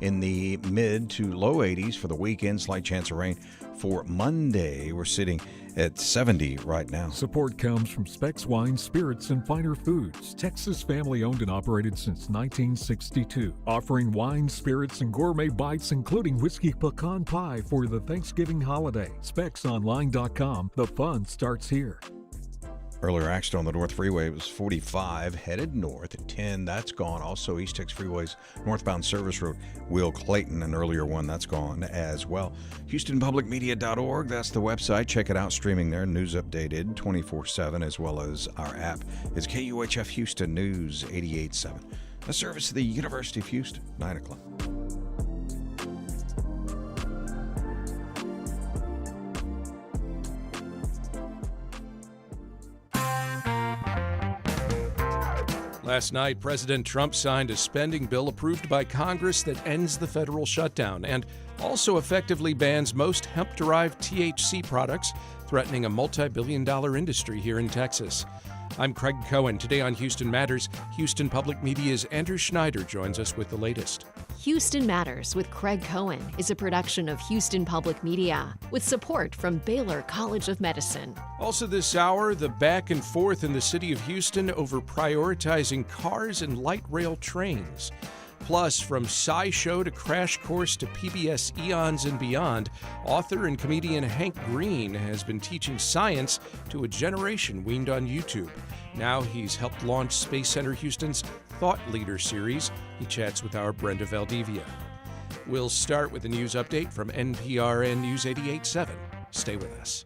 in the mid to low 80s for the weekend. Slight chance of rain for Monday. We're sitting at 70 right now. Support comes from Specs Wine, Spirits, and Finer Foods. Texas family-owned and operated since 1962. Offering wine, spirits, and gourmet bites, including whiskey pecan pie for the Thanksgiving holiday. SpecsOnline.com. The fun starts here. Earlier action on the North Freeway was 45 headed north at 10. That's gone. Also, East Texas Freeway's northbound service road, Will Clayton, an earlier one, that's gone as well. HoustonPublicMedia.org, that's the website. Check it out, streaming there. News updated 24/7, as well as our app is KUHF Houston News 88.7. A service of the University of Houston, 9 o'clock. Last night, President Trump signed a spending bill approved by Congress that ends the federal shutdown and also effectively bans most hemp-derived THC products, threatening a multi-billion-dollar industry here in Texas. I'm Craig Cohen. Today on Houston Matters, Houston Public Media's Andrew Schneider joins us with the latest. Houston Matters with Craig Cohen is a production of Houston Public Media with support from Baylor College of Medicine. Also this hour, the back and forth in the city of Houston over prioritizing cars and light rail trains. Plus, from SciShow to Crash Course to PBS Eons and Beyond, author and comedian Hank Green has been teaching science to a generation weaned on YouTube. Now he's helped launch Space Center Houston's Thought Leader series. He chats with our Brenda Valdivia. We'll start with a news update from NPR and News 88.7. Stay with us.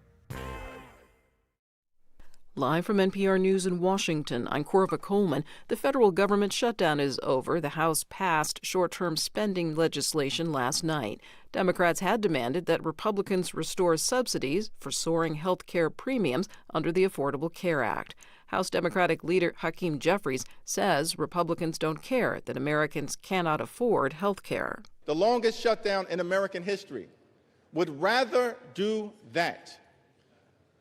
Live from NPR News in Washington, I'm Corva Coleman. The federal government shutdown is over. The House passed short-term spending legislation last night. Democrats had demanded that Republicans restore subsidies for soaring health care premiums under the Affordable Care Act. House Democratic leader Hakeem Jeffries says Republicans don't care that Americans cannot afford health care. The longest shutdown in American history would rather do that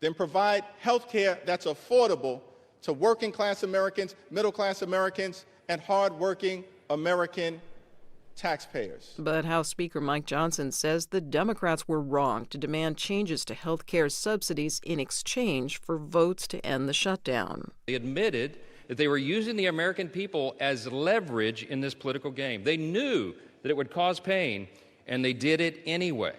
than provide health care that's affordable to working-class Americans, middle-class Americans, and hard-working American taxpayers. But House Speaker Mike Johnson says the Democrats were wrong to demand changes to health care subsidies in exchange for votes to end the shutdown. They admitted that they were using the American people as leverage in this political game. They knew that it would cause pain, and they did it anyway.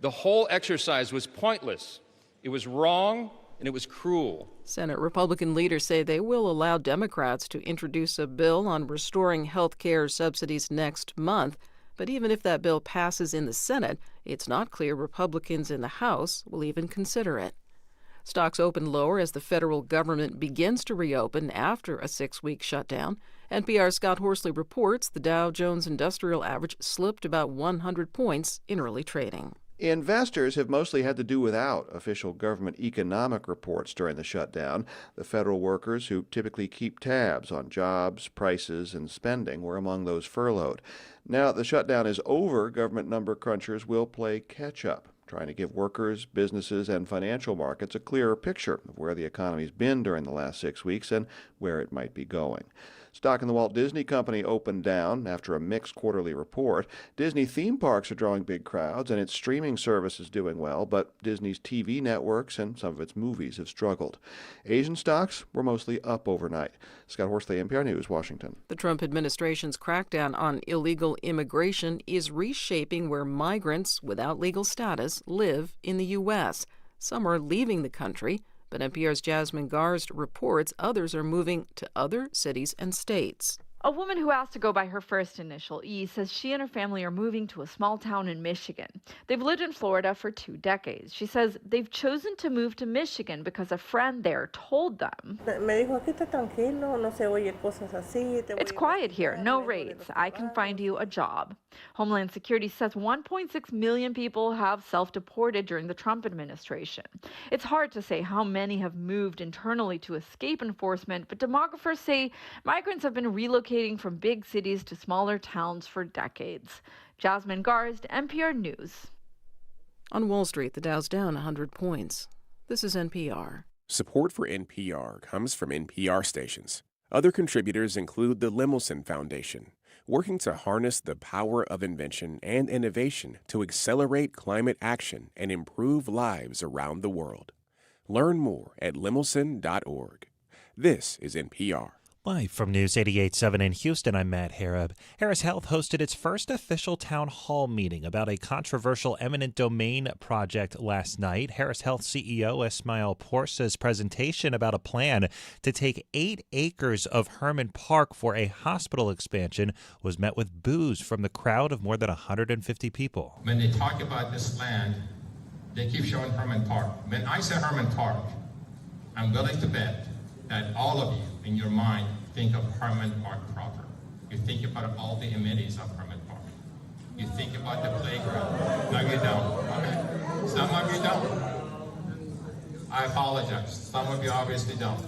The whole exercise was pointless. It was wrong, and it was cruel. Senate Republican leaders say they will allow Democrats to introduce a bill on restoring health care subsidies next month. But even if that bill passes in the Senate, it's not clear Republicans in the House will even consider it. Stocks open lower as the federal government begins to reopen after a 6-week shutdown. NPR's Scott Horsley reports the Dow Jones Industrial Average slipped about 100 points in early trading. Investors have mostly had to do without official government economic reports during the shutdown. The federal workers who typically keep tabs on jobs, prices, and spending were among those furloughed. Now that the shutdown is over, government number crunchers will play catch-up, trying to give workers, businesses, and financial markets a clearer picture of where the economy's been during the last 6 weeks and where it might be going. Stock in the Walt Disney Company opened down after a mixed quarterly report. Disney theme parks are drawing big crowds, and its streaming service is doing well, but Disney's TV networks and some of its movies have struggled. Asian stocks were mostly up overnight. Scott Horsley, NPR News, Washington. The Trump administration's crackdown on illegal immigration is reshaping where migrants without legal status live in the U.S. Some are leaving the country, but NPR's Jasmine Garst reports others are moving to other cities and states. A woman who asked to go by her first initial, E, says she and her family are moving to a small town in Michigan. They've lived in Florida for 2 decades. She says they've chosen to move to Michigan because a friend there told them. It's quiet here, no raids. I can find you a job. Homeland Security says 1.6 million people have self-deported during the Trump administration. It's hard to say how many have moved internally to escape enforcement, but demographers say migrants have been relocating from big cities to smaller towns for decades. Jasmine Garst, NPR News. On Wall Street, the Dow's down 100 points. This is NPR. Support for NPR comes from NPR stations. Other contributors include the Lemelson Foundation, working to harness the power of invention and innovation to accelerate climate action and improve lives around the world. Learn more at lemelson.org. This is NPR. Live from News 88.7 in Houston, I'm Matt Harrop. Harris Health hosted its first official town hall meeting about a controversial eminent domain project last night. Harris Health CEO Ismail Porsa's presentation about a plan to take 8 acres of Herman Park for a hospital expansion was met with boos from the crowd of more than 150 people. When they talk about this land, they keep showing Herman Park. When I say Herman Park, I'm willing to bet that all of you in your mind think of Herman Park proper. You think about all the amenities of Herman Park. You think about the playground. No, you don't. Okay. Some of you don't. I apologize. Some of you obviously don't.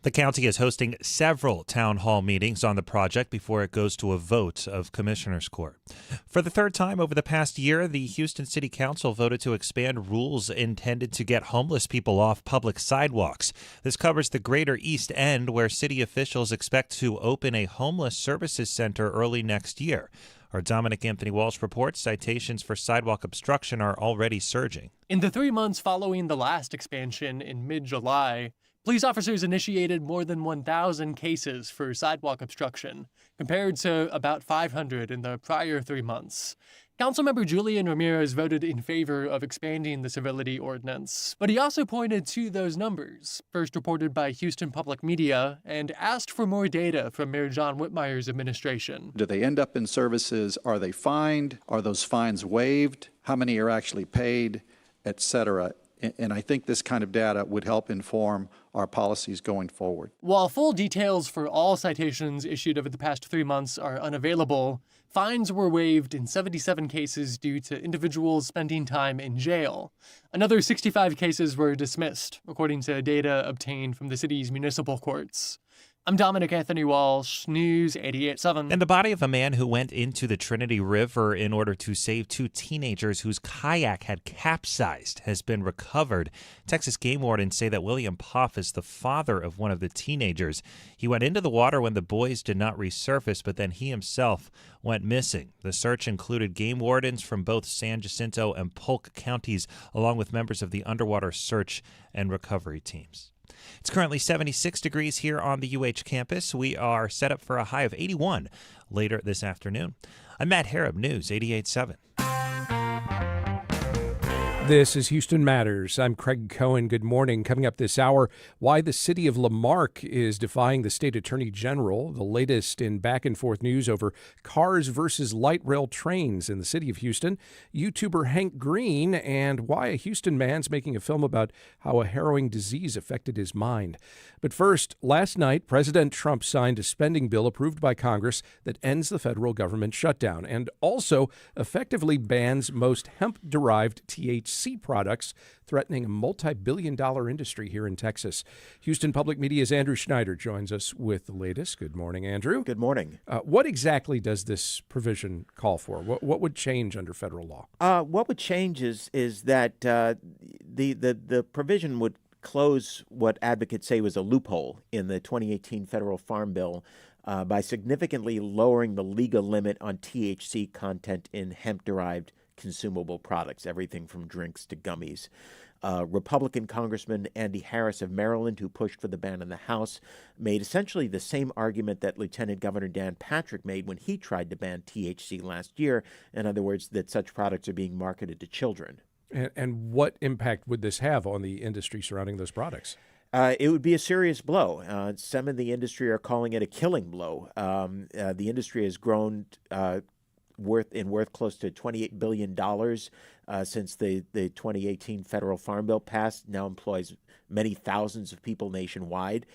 The county is hosting several town hall meetings on the project before it goes to a vote of Commissioners Court. For the third time over the past year, the Houston City Council voted to expand rules intended to get homeless people off public sidewalks. This covers the greater East End, where city officials expect to open a homeless services center early next year. Our Dominic Anthony Walsh reports citations for sidewalk obstruction are already surging. In the 3 months following the last expansion in mid-July, police officers initiated more than 1,000 cases for sidewalk obstruction, compared to about 500 in the prior 3 months. Councilmember Julian Ramirez voted in favor of expanding the civility ordinance, but he also pointed to those numbers, first reported by Houston Public Media, and asked for more data from Mayor John Whitmire's administration. Do they end up in services? Are they fined? Are those fines waived? How many are actually paid, et cetera? And I think this kind of data would help inform our policies going forward. While full details for all citations issued over the past 3 months are unavailable, fines were waived in 77 cases due to individuals spending time in jail. Another 65 cases were dismissed, according to data obtained from the city's municipal courts. I'm Dominic Anthony Walsh, News 88.7. And the body of a man who went into the Trinity River in order to save 2 teenagers whose kayak had capsized has been recovered. Texas game wardens say that William Poff is the father of one of the teenagers. He went into the water when the boys did not resurface, but then he himself went missing. The search included game wardens from both San Jacinto and Polk counties, along with members of the underwater search and recovery teams. It's currently 76 degrees here on the UH campus. We are set up for a high of 81 later this afternoon. I'm Matt Harrop, News 88.7. This is Houston Matters. I'm Craig Cohen. Good morning. Coming up this hour, why the city of Marque is defying the state attorney general, the latest in back-and-forth news over cars versus light rail trains in the city of Houston, YouTuber Hank Green, and why a Houston man's making a film about how a harrowing disease affected his mind. But first, last night, President Trump signed a spending bill approved by Congress that ends the federal government shutdown and also effectively bans most hemp-derived THC products, threatening a multi-billion-dollar industry here in Texas. Houston Public Media's Andrew Schneider joins us with the latest. Good morning, Andrew. Good morning. What exactly does this provision call for? What would change under federal law? What would change is that the provision would close what advocates say was a loophole in the 2018 federal farm bill by significantly lowering the legal limit on THC content in hemp-derived consumable products, everything from drinks to gummies. Republican Congressman Andy Harris of Maryland, who pushed for the ban in the House, made essentially the same argument that Lieutenant Governor Dan Patrick made when he tried to ban THC last year. In other words, that such products are being marketed to children. And what impact would this have on the industry surrounding those products? It would be a serious blow. Some in the industry are calling it a killing blow. The industry has grown worth close to $28 billion since the 2018 federal farm bill passed, now employs many thousands of people nationwide.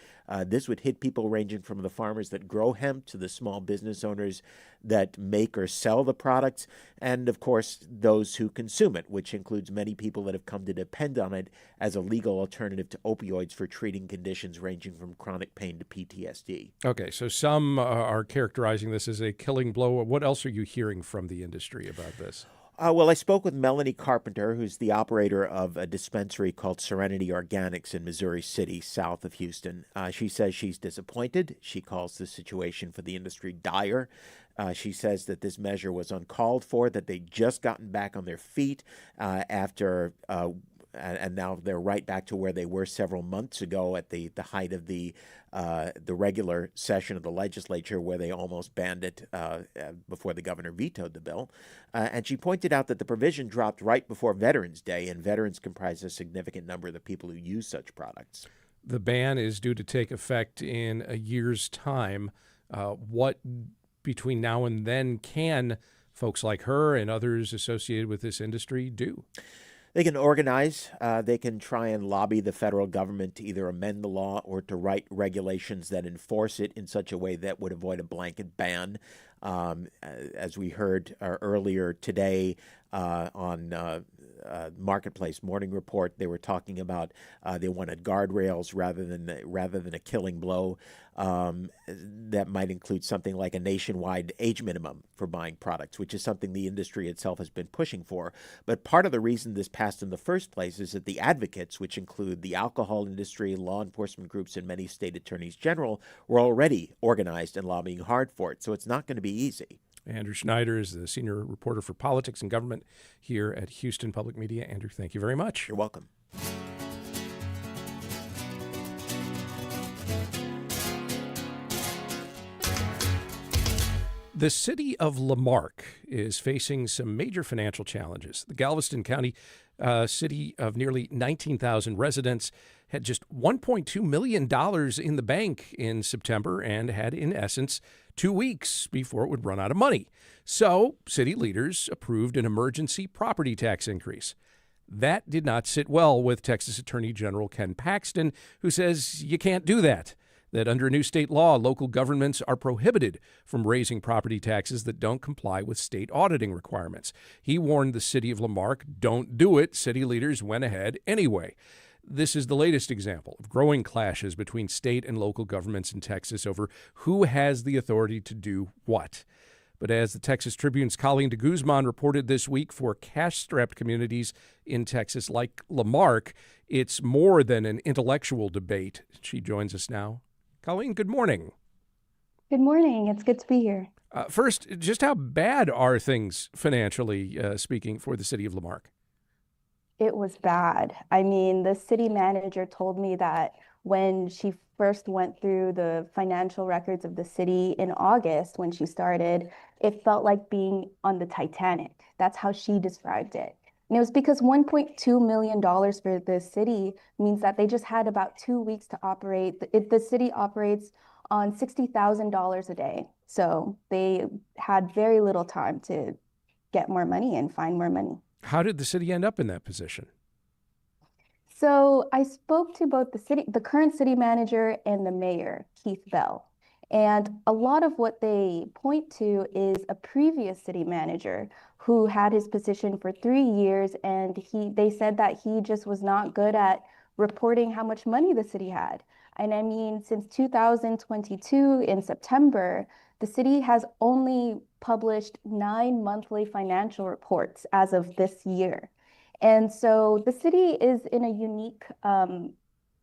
This would hit people ranging from the farmers that grow hemp to the small business owners that make or sell the products, and of course those who consume it, which includes many people that have come to depend on it as a legal alternative to opioids for treating conditions ranging from chronic pain to PTSD. Okay, so some are characterizing this as a killing blow. What else are you hearing from the industry about this? Well, I spoke with Melanie Carpenter, who's the operator of a dispensary called Serenity Organics in Missouri City, south of Houston. She says she's disappointed. She calls the situation for the industry dire. She says that this measure was uncalled for, that they'd just gotten back on their feet after and now they're right back to where they were several months ago at the height of the regular session of the legislature, where they almost banned it before the governor vetoed the bill. And she pointed out that the provision dropped right before Veterans Day, and veterans comprise a significant number of the people who use such products. The ban is due to take effect in a year's time. What between now and then can folks like her and others associated with this industry do? They can organize. They can try and lobby the federal government to either amend the law or to write regulations that enforce it in such a way that would avoid a blanket ban. As we heard earlier today on Marketplace Morning Report, they were talking about they wanted guardrails rather than a killing blow. That might include something like a nationwide age minimum for buying products, which is something the industry itself has been pushing for. But part of the reason this passed in the first place is that the advocates, which include the alcohol industry, law enforcement groups, and many state attorneys general, were already organized and lobbying hard for it. So it's not going to be easy. Andrew Schneider is the senior reporter for politics and government here at Houston Public Media. Andrew, thank you very much. You're welcome. The city of Lamarque is facing some major financial challenges. The Galveston County city of nearly 19,000 residents had just $1.2 million in the bank in September and had, in essence, 2 weeks before it would run out of money. So city leaders approved an emergency property tax increase. That did not sit well with Texas Attorney General Ken Paxton, who says you can't do that. That under new state law, local governments are prohibited from raising property taxes that don't comply with state auditing requirements. He warned the city of Lamarque, don't do it. City leaders went ahead anyway. This is the latest example of growing clashes between state and local governments in Texas over who has the authority to do what. But as the Texas Tribune's Colleen Deguzman reported this week, for cash-strapped communities in Texas like Lamarque, it's more than an intellectual debate. She joins us now. Colleen, good morning. Good morning. It's good to be here. First, just how bad are things financially speaking for the city of Lamarque? It was bad. I mean, the city manager told me that when she first went through the financial records of the city in August, when she started, it felt like being on the Titanic. That's how she described it. And it was because $1.2 million for the city means that they just had about 2 weeks to operate. The city operates on $60,000 a day. So they had very little time to get more money and find more money. How did the city end up in that position? So I spoke to both the current city manager and the mayor, Keith Bell. And a lot of what they point to is a previous city manager who had his position for 3 years, and they said that he just was not good at reporting how much money the city had. And I mean, since 2022 in September, the city has only published 9 monthly financial reports as of this year. And so the city is in a unique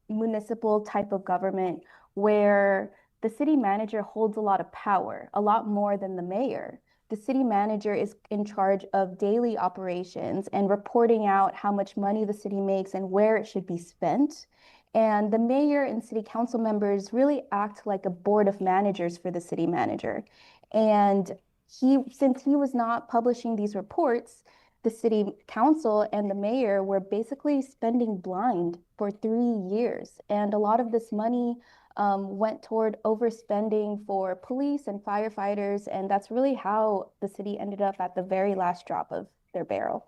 municipal type of government where the city manager holds a lot of power, a lot more than the mayor. The city manager is in charge of daily operations and reporting out how much money the city makes and where it should be spent. And the mayor and city council members really act like a board of managers for the city manager. And since he was not publishing these reports, the city council and the mayor were basically spending blind for 3 years. And a lot of this money went toward overspending for police and firefighters, and that's really how the city ended up at the very last drop of their barrel.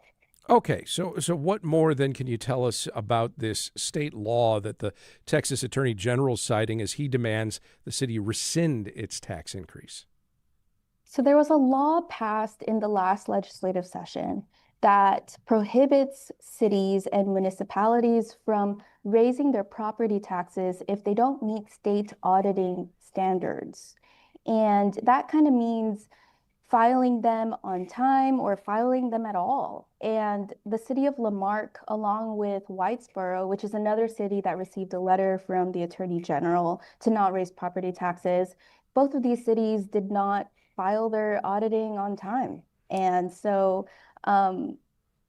Okay, so what more then can you tell us about this state law that the Texas Attorney General is citing as he demands the city rescind its tax increase? So there was a law passed in the last legislative session that prohibits cities and municipalities from raising their property taxes if they don't meet state auditing standards. And that kind of means filing them on time or filing them at all. And the city of La Marque, along with Whitesboro, which is another city that received a letter from the Attorney General to not raise property taxes, both of these cities did not file their auditing on time. And so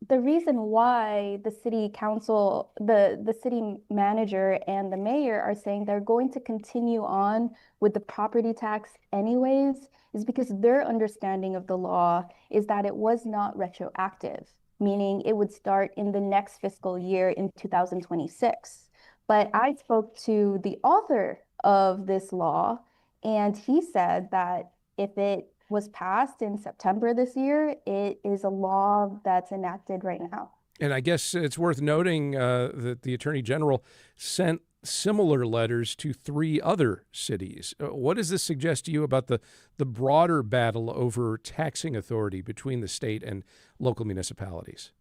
the reason why the city council, the city manager and the mayor are saying they're going to continue on with the property tax anyways is because their understanding of the law is that it was not retroactive, meaning it would start in the next fiscal year in 2026. But I spoke to the author of this law, and he said that if it was passed in September this year, it is a law that's enacted right now. And I guess it's worth noting that the Attorney General sent similar letters to 3 other cities. What does this suggest to you about the broader battle over taxing authority between the state and local municipalities?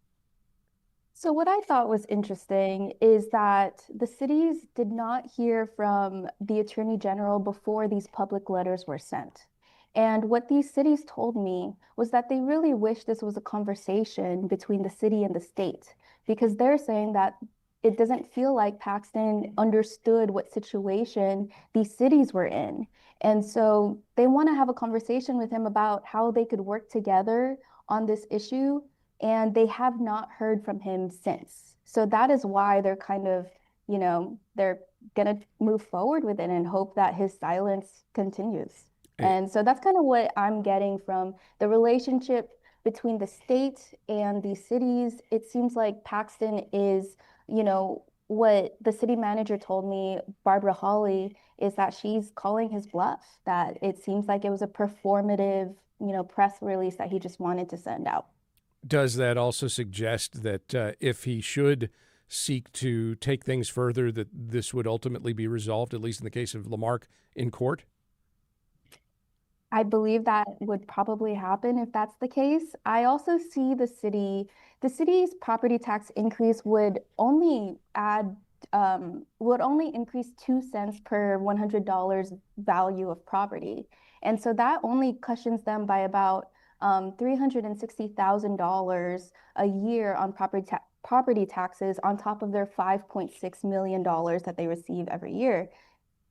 So what I thought was interesting is that the cities did not hear from the Attorney General before these public letters were sent. And what these cities told me was that they really wish this was a conversation between the city and the state, because they're saying that it doesn't feel like Paxton understood what situation these cities were in. And so they want to have a conversation with him about how they could work together on this issue. And they have not heard from him since. So that is why they're kind of, they're going to move forward with it and hope that his silence continues. And so that's kind of what I'm getting from the relationship between the state and the cities. It seems like Paxton is, what the city manager told me, Barbara Hawley, is that she's calling his bluff, that it seems like it was a performative, press release that he just wanted to send out. Does that also suggest that if he should seek to take things further, that this would ultimately be resolved, at least in the case of La Marque, in court? I believe that would probably happen if that's the case. I also see the city's property tax increase would only increase 2 cents per $100 value of property. And so that only cushions them by about $360,000 a year on property taxes on top of their $5.6 million that they receive every year.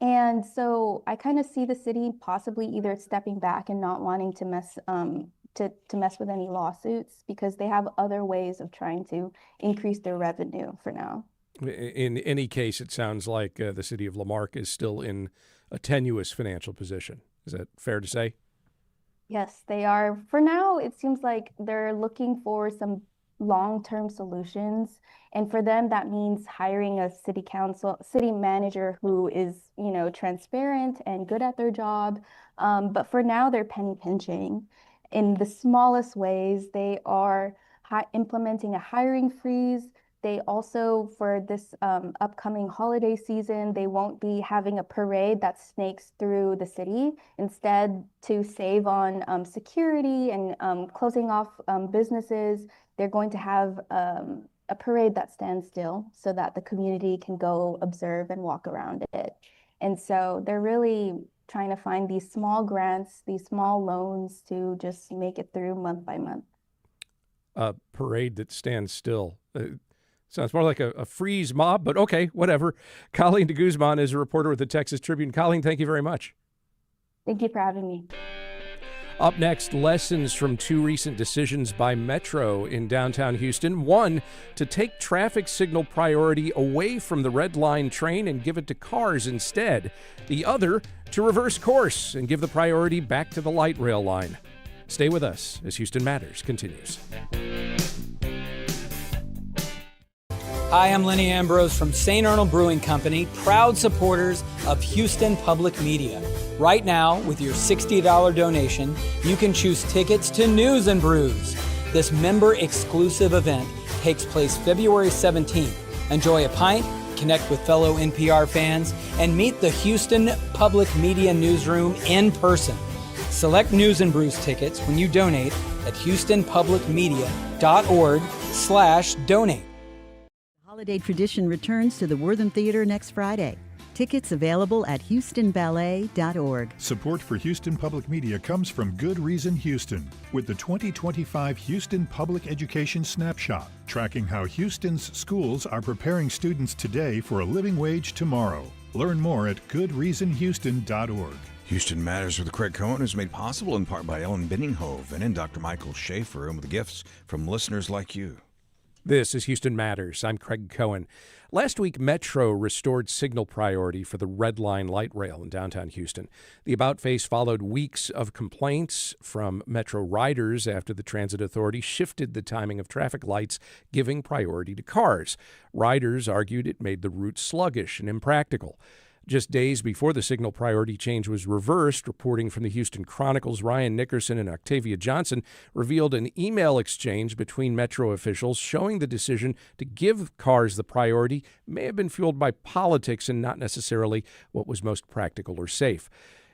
And so I kind of see the city possibly either stepping back and not wanting to mess with any lawsuits because they have other ways of trying to increase their revenue for now. In any case, it sounds like the city of La Marque is still in a tenuous financial position. Is that fair to say? Yes, they are. For now, it seems like they're looking for some long-term solutions. And for them, that means hiring a city manager who is, transparent and good at their job. But for now, they're penny pinching. In the smallest ways, they are implementing a hiring freeze. They also, for this upcoming holiday season, they won't be having a parade that snakes through the city. Instead, to save on security and closing off businesses, they're going to have a parade that stands still so that the community can go observe and walk around it. And so they're really trying to find these small grants, these small loans to just make it through month by month. A parade that stands still. Sounds more like a freeze mob, but okay, whatever. Colleen Deguzman is a reporter with the Texas Tribune. Colleen, thank you very much. Thank you for having me. Up next, lessons from 2 recent decisions by Metro in downtown Houston. One, to take traffic signal priority away from the Red Line train and give it to cars instead. The other, to reverse course and give the priority back to the light rail line. Stay with us as Houston Matters continues. Hi, I'm Lenny Ambrose from St. Arnold Brewing Company, proud supporters of Houston Public Media. Right now, with your $60 donation, you can choose tickets to News and Brews. This member-exclusive event takes place February 17th. Enjoy a pint, connect with fellow NPR fans, and meet the Houston Public Media newsroom in person. Select News and Brews tickets when you donate at houstonpublicmedia.org/donate. Holiday tradition returns to the Wortham Theater next Friday. Tickets available at HoustonBallet.org. Support for Houston Public Media comes from Good Reason Houston with the 2025 Houston Public Education Snapshot, tracking how Houston's schools are preparing students today for a living wage tomorrow. Learn more at goodreasonhouston.org. Houston Matters with Craig Cohen is made possible in part by Ellen Binninghoven and Dr. Michael Schaefer, and with gifts from listeners like you. This is Houston Matters. I'm Craig Cohen. Last week, Metro restored signal priority for the Red Line light rail in downtown Houston. The about-face followed weeks of complaints from Metro riders after the Transit Authority shifted the timing of traffic lights, giving priority to cars. Riders argued it made the route sluggish and impractical. Just days before the signal priority change was reversed, reporting from the Houston Chronicle's Ryan Nickerson and Octavia Johnson revealed an email exchange between Metro officials showing the decision to give cars the priority may have been fueled by politics and not necessarily what was most practical or safe.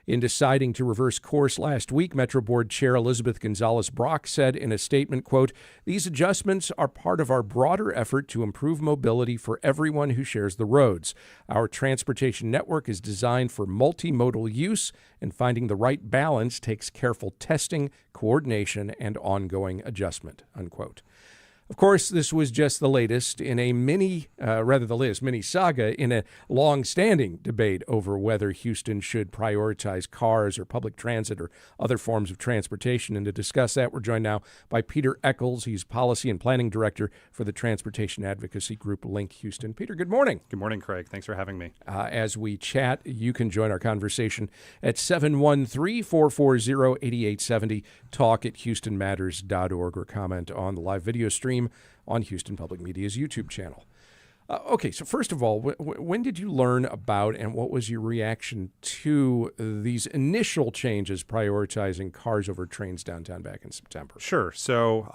In deciding to reverse course last week, Metro Board Chair Elizabeth Gonzalez-Brock said in a statement, quote, "These adjustments are part of our broader effort to improve mobility for everyone who shares the roads. Our transportation network is designed for multimodal use, and finding the right balance takes careful testing, coordination, and ongoing adjustment," unquote. Of course, this was just the latest in a mini saga in a long-standing debate over whether Houston should prioritize cars or public transit or other forms of transportation. And to discuss that, we're joined now by Peter Eccles. He's Policy and Planning Director for the transportation advocacy group LINK Houston. Peter, good morning. Good morning, Craig. Thanks for having me. As we chat, you can join our conversation at 713-440-8870, talk@houstonmatters.org, or comment on the live video stream on Houston Public Media's YouTube channel. Okay, so first of all, when did you learn about and what was your reaction to these initial changes prioritizing cars over trains downtown back in September? Sure. So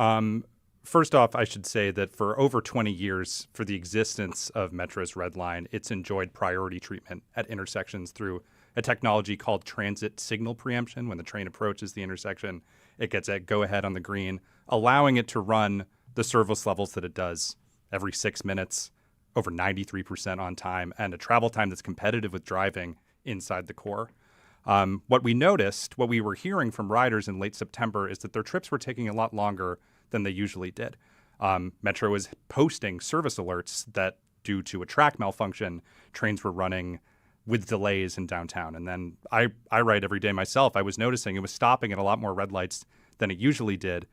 first off, I should say that for over 20 years, for the existence of Metro's Red Line, it's enjoyed priority treatment at intersections through a technology called transit signal preemption. When the train approaches the intersection, it gets a go-ahead on the green, allowing it to run the service levels that it does every 6 minutes, over 93% on time, and a travel time that's competitive with driving inside the core. What we noticed, what we were hearing from riders in late September, is that their trips were taking a lot longer than they usually did. Metro was posting service alerts that due to a track malfunction, trains were running with delays in downtown. And then I ride every day myself. I was noticing it was stopping at a lot more red lights than it usually did.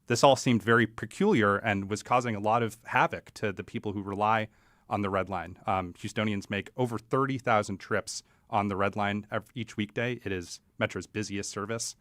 This all seemed very peculiar and was causing a lot of havoc to the people who rely on the Red Line. Houstonians make over 30,000 trips on the Red Line each weekday. It is Metro's busiest service.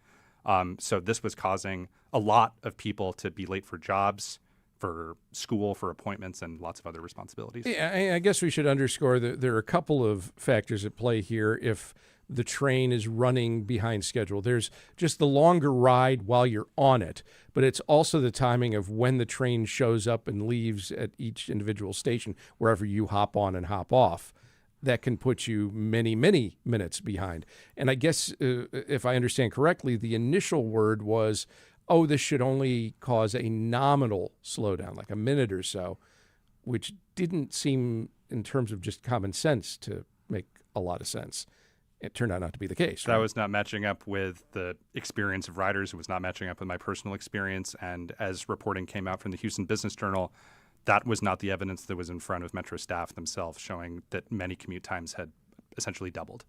So this was causing a lot of people to be late for jobs, for school, for appointments, and lots of other responsibilities. Yeah, I guess we should underscore that there are a couple of factors at play here if the train is running behind schedule. There's just the longer ride while you're on it, but it's also the timing of when the train shows up and leaves at each individual station, wherever you hop on and hop off. That can put you many, many minutes behind. And I guess, if I understand correctly, the initial word was, oh, this should only cause a nominal slowdown, like a minute or so, which didn't seem, in terms of just common sense, to make a lot of sense. It turned out not to be the case. That was not matching up with the experience of riders. It was not matching up with my personal experience. And as reporting came out from the Houston Business Journal, that was not the evidence that was in front of Metro staff themselves, showing that many commute times had essentially doubled.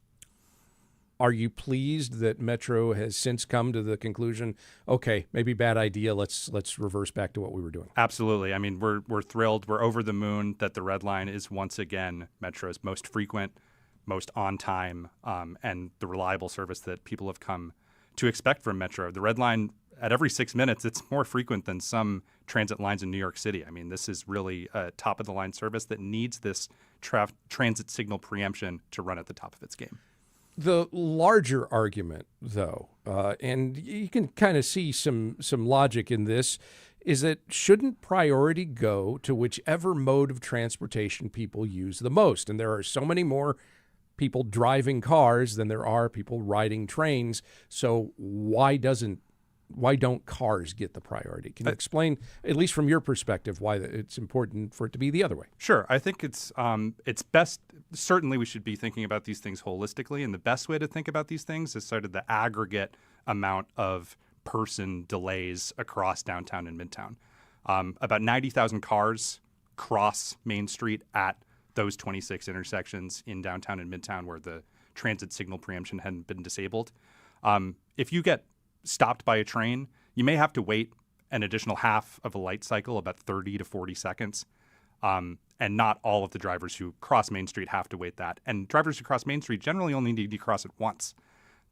Are you pleased that Metro has since come to the conclusion, okay, maybe bad idea, let's reverse back to what we were doing? Absolutely. I mean, we're thrilled. We're over the moon that the Red Line is once again Metro's most frequent, most on time, and the reliable service that people have come to expect from Metro. The Red Line, at every 6 minutes, it's more frequent than some transit lines in New York City. I mean, this is really a top-of-the-line service that needs this transit signal preemption to run at the top of its game. The larger argument, though, and you can kind of see some logic in this, is that shouldn't priority go to whichever mode of transportation people use the most? And there are so many more people driving cars than there are people riding trains. So why doesn't why don't cars get the priority? Can you explain, at least from your perspective, why it's important for it to be the other way? Sure. I think it's best. Certainly, we should be thinking about these things holistically, and the best way to think about these things is sort of the aggregate amount of person delays across downtown and midtown. About 90,000 cars cross Main Street at those 26 intersections in downtown and midtown where the transit signal preemption hadn't been disabled. If you get stopped by a train, you may have to wait an additional half of a light cycle, about 30 to 40 seconds. And not all of the drivers who cross Main Street have to wait that. And drivers who cross Main Street generally only need to cross it once.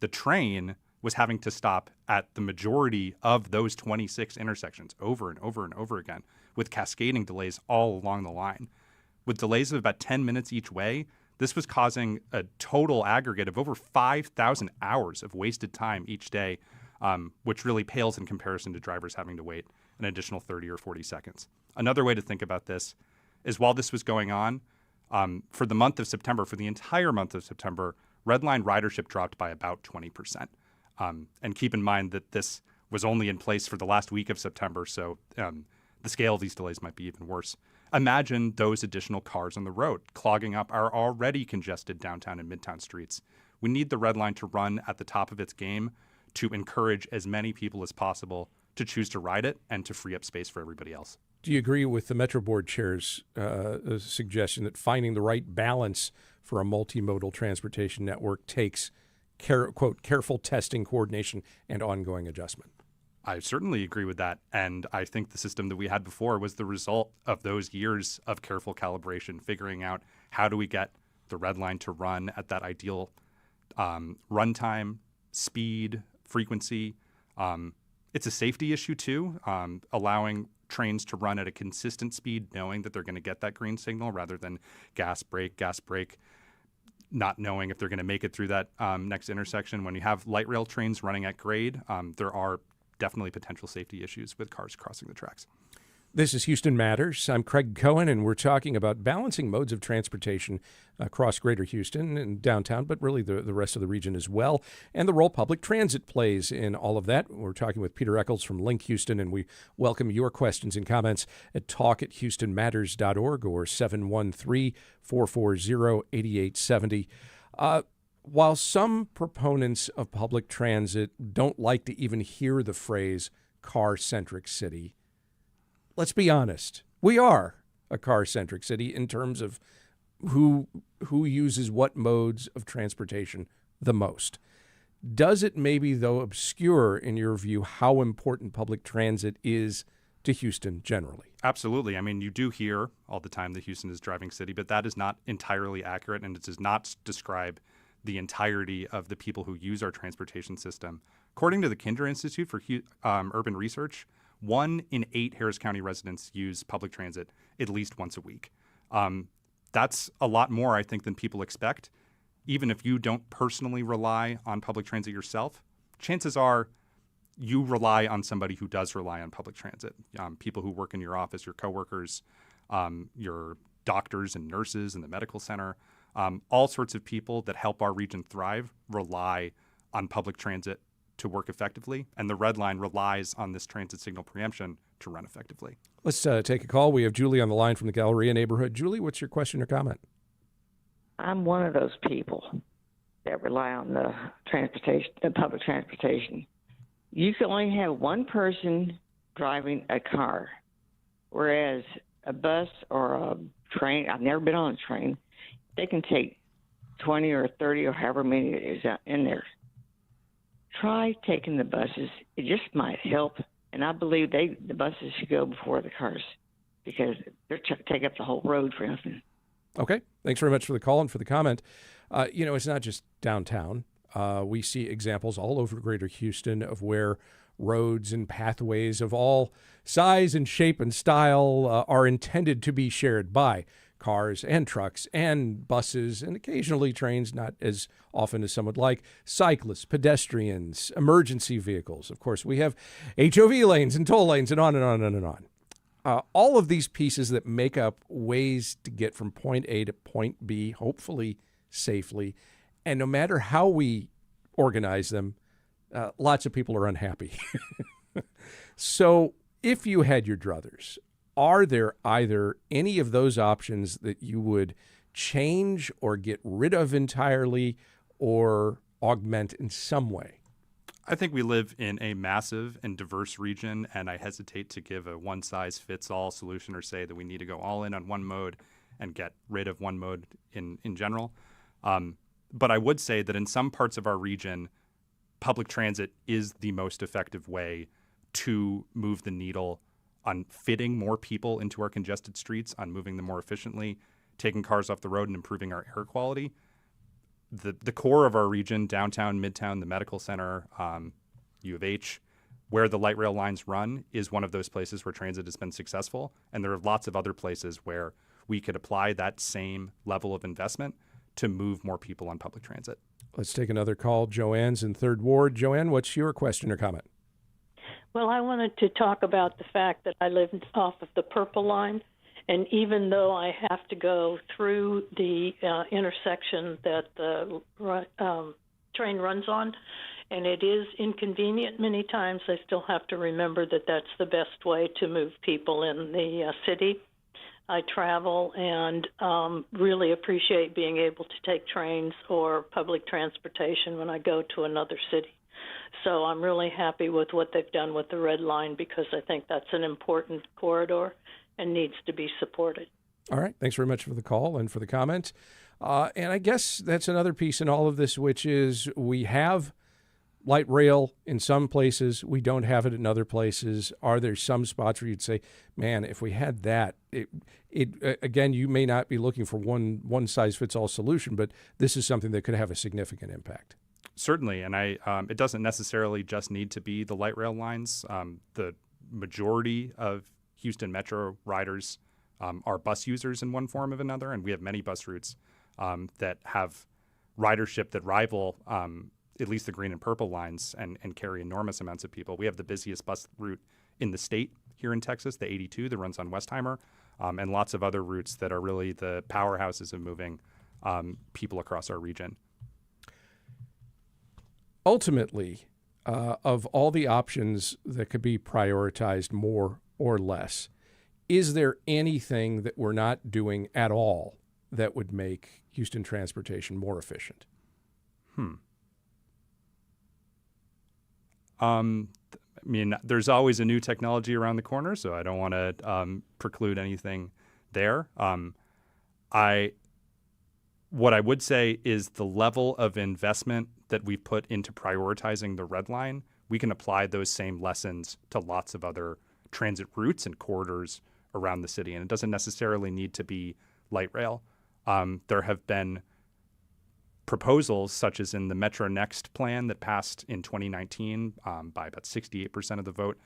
The train was having to stop at the majority of those 26 intersections over and over and over again, with cascading delays all along the line. With delays of about 10 minutes each way, this was causing a total aggregate of over 5,000 hours of wasted time each day, which really pales in comparison to drivers having to wait an additional 30 or 40 seconds. Another way to think about this is while this was going on, for the month of September, for the entire month of September, Redline ridership dropped by about 20%. And keep in mind that this was only in place for the last week of September, so the scale of these delays might be even worse. Imagine those additional cars on the road clogging up our already congested downtown and midtown streets. We need the Red Line to run at the top of its game to encourage as many people as possible to choose to ride it and to free up space for everybody else. Do you agree with the Metro Board Chair's suggestion that finding the right balance for a multimodal transportation network takes, quote, careful testing, coordination, and ongoing adjustment? I certainly agree with that. And I think the system that we had before was the result of those years of careful calibration, figuring out how do we get the Red Line to run at that ideal runtime, speed, frequency. It's a safety issue, too, allowing trains to run at a consistent speed, knowing that they're going to get that green signal rather than gas, brake, not knowing if they're going to make it through that next intersection. When you have light rail trains running at grade, there are definitely potential safety issues with cars crossing the tracks. This is Houston Matters. I'm Craig Cohen, and we're talking about balancing modes of transportation across greater Houston and downtown, but really the rest of the region as well, and the role public transit plays in all of that. We're talking with Peter Eccles from LINK Houston, and we welcome your questions and comments at talk@houstonmatters.org or 713-440-8870. While some proponents of public transit don't like to even hear the phrase car-centric city, let's be honest. We are a car-centric city in terms of who uses what modes of transportation the most. Does it maybe, though, obscure, in your view, how important public transit is to Houston generally? Absolutely. I mean, you do hear all the time that Houston is a driving city, but that is not entirely accurate, and it does not describe the entirety of the people who use our transportation system. According to the Kinder Institute for Urban Research, 1 in 8 Harris County residents use public transit at least once a week. That's a lot more, I think, than people expect. Even if you don't personally rely on public transit yourself, chances are you rely on somebody who does rely on public transit. People who work in your office, your coworkers, your doctors and nurses in the medical center, all sorts of people that help our region thrive rely on public transit to work effectively, and the Red Line relies on this transit signal preemption to run effectively. Let's take a call. We have Julie on the line from the Galleria neighborhood. Julie, what's your question or comment? I'm one of those people that rely on the public transportation. You can only have one person driving a car, whereas a bus or a train, I've never been on a train, they can take 20 or 30 or however many it is out in there. Try taking the buses. It just might help. And I believe the buses should go before the cars because they're take up the whole road for nothing. Okay. Thanks very much for the call and for the comment. It's not just downtown. We see examples all over greater Houston of where roads and pathways of all size and shape and style are intended to be shared by cars and trucks and buses and occasionally trains, not as often as some would like, cyclists, pedestrians, emergency vehicles. Of course, we have HOV lanes and toll lanes and on and on and on and on. All of these pieces that make up ways to get from point A to point B, hopefully safely. And no matter how we organize them, lots of people are unhappy. So if you had your druthers, are there either any of those options that you would change or get rid of entirely or augment in some way? I think we live in a massive and diverse region, and I hesitate to give a one-size-fits-all solution or say that we need to go all in on one mode and get rid of one mode in general. But I would say that in some parts of our region, public transit is the most effective way to move the needle on fitting more people into our congested streets, on moving them more efficiently, taking cars off the road and improving our air quality. The core of our region, downtown, midtown, the medical center, U of H, where the light rail lines run, is one of those places where transit has been successful. And there are lots of other places where we could apply that same level of investment to move more people on public transit. Let's take another call. Joanne's in 3rd Ward. Joanne, what's your question or comment? Well, I wanted to talk about the fact that I live off of the Purple Line, and even though I have to go through the intersection that the train runs on, and it is inconvenient many times, I still have to remember that that's the best way to move people in the city. I travel and really appreciate being able to take trains or public transportation when I go to another city. So I'm really happy with what they've done with the Red Line, because I think that's an important corridor and needs to be supported. All right. Thanks very much for the call and for the comment. And I guess that's another piece in all of this, which is we have light rail in some places. We don't have it in other places. Are there some spots where you'd say, man, if we had that, again, you may not be looking for one size fits all solution, but this is something that could have a significant impact. Certainly, and it doesn't necessarily just need to be the light rail lines. The majority of Houston Metro riders are bus users in one form or another, and we have many bus routes that have ridership that rival at least the green and purple lines and carry enormous amounts of people. We have the busiest bus route in the state here in Texas, the 82 that runs on Westheimer, and lots of other routes that are really the powerhouses of moving people across our region. Ultimately, of all the options that could be prioritized more or less, is there anything that we're not doing at all that would make Houston transportation more efficient? I mean, there's always a new technology around the corner, so I don't want to preclude anything there. What I would say is the level of investment that we've put into prioritizing the Red Line, we can apply those same lessons to lots of other transit routes and corridors around the city. And it doesn't necessarily need to be light rail. There have been proposals, such as in the Metro Next plan that passed in 2019 by about 68% of the vote,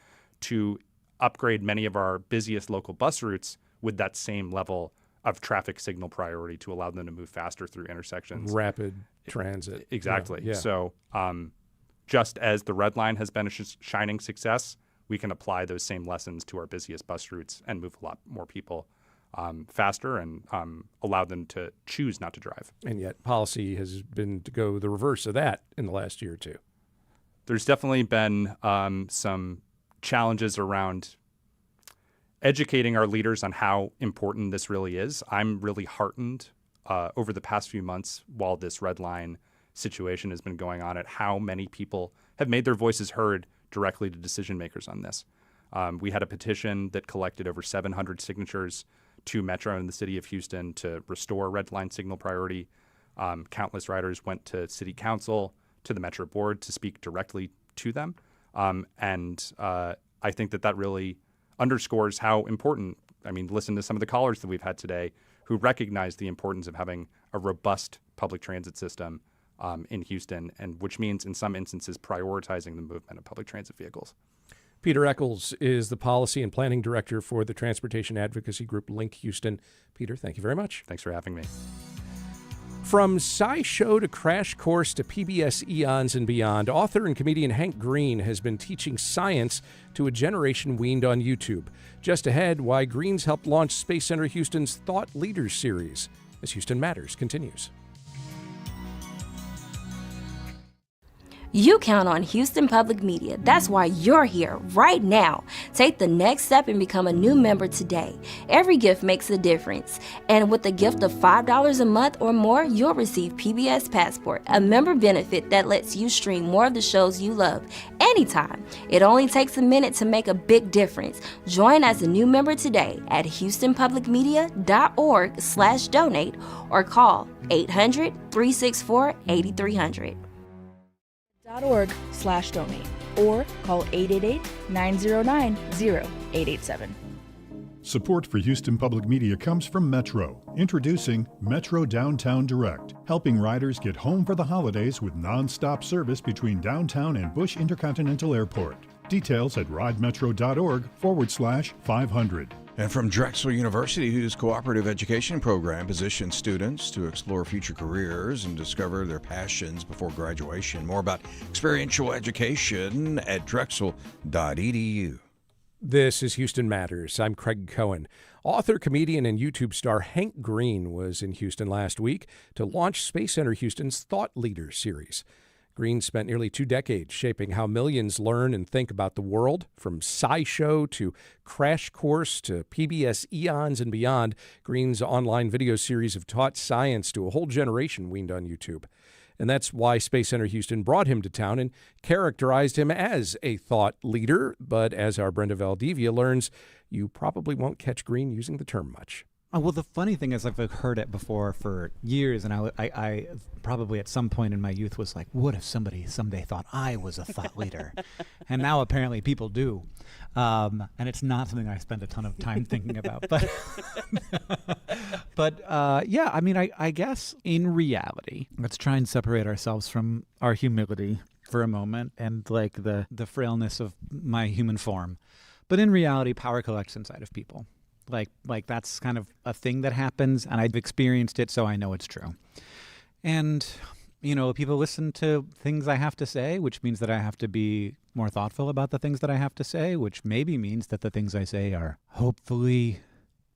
to upgrade many of our busiest local bus routes with that same level of traffic signal priority to allow them to move faster through intersections. Rapid transit. Exactly. Yeah. So just as the Red Line has been a shining success, we can apply those same lessons to our busiest bus routes and move a lot more people faster and allow them to choose not to drive. And yet policy has been to go the reverse of that in the last year or two. There's definitely been some challenges around educating our leaders on how important this really is. I'm really heartened over the past few months while this Red Line situation has been going on at how many people have made their voices heard directly to decision makers on this. We had a petition that collected over 700 signatures to Metro and the city of Houston to restore Red Line signal priority. Countless riders went to city council, to the Metro board to speak directly to them. And I think that really underscores how important, listen to some of the callers that we've had today who recognize the importance of having a robust public transit system in Houston, and which means in some instances prioritizing the movement of public transit vehicles. Peter Eccles is the Policy and Planning Director for the transportation advocacy group LINK Houston. Peter, thank you very much. Thanks for having me. From SciShow to Crash Course to PBS Eons and beyond, author and comedian Hank Green has been teaching science to a generation weaned on YouTube. Just ahead, why Green's helped launch Space Center Houston's Thought Leaders series as Houston Matters continues. You count on Houston Public Media. That's why you're here right now. Take the next step and become a new member today. Every gift makes a difference. And with a gift of $5 a month or more, you'll receive PBS Passport, a member benefit that lets you stream more of the shows you love anytime. It only takes a minute to make a big difference. Join as a new member today at houstonpublicmedia.org/donate or call 800-364-8300. .org/donate or call 888-909-0887. Support for Houston Public Media comes from Metro, introducing Metro Downtown Direct, helping riders get home for the holidays with non-stop service between downtown and Bush Intercontinental Airport. Details at ridemetro.org/500. And from Drexel University, whose cooperative education program positions students to explore future careers and discover their passions before graduation. More about experiential education at drexel.edu. This is Houston Matters. I'm Craig Cohen. Author, comedian, and YouTube star Hank Green was in Houston last week to launch Space Center Houston's Thought Leader series. Green spent nearly 2 decades shaping how millions learn and think about the world. From SciShow to Crash Course to PBS Eons and beyond, Green's online video series have taught science to a whole generation weaned on YouTube. And that's why Space Center Houston brought him to town and characterized him as a thought leader. But as our Brenda Valdivia learns, you probably won't catch Green using the term much. Oh, well, the funny thing is I've heard it before for years, and I probably at some point in my youth was like, what if somebody someday thought I was a thought leader? And now apparently people do. And it's not something I spend a ton of time thinking about. But yeah, I mean, I guess in reality, let's try and separate ourselves from our humility for a moment and like the frailness of my human form. But in reality, power collects inside of people. Like that's kind of a thing that happens, and I've experienced it, so I know it's true. And, you know, people listen to things I have to say, which means that I have to be more thoughtful about the things that I have to say, which maybe means that the things I say are hopefully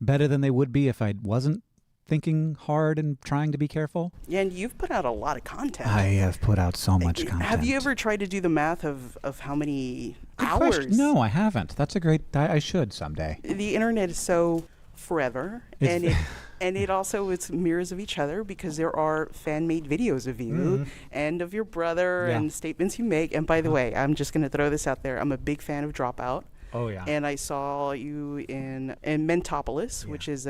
better than they would be if I wasn't thinking hard and trying to be careful. Yeah, and you've put out a lot of content. I have put out so much content. Have you ever tried to do the math of how many hours? Question. No, I haven't. That's a great... I should someday. The internet is so forever, and it also it's mirrors of each other because there are fan-made videos of you and of your brother and statements you make. And by the way, I'm just going to throw this out there. I'm a big fan of Dropout. Oh, yeah. And I saw you in Mentopolis, which is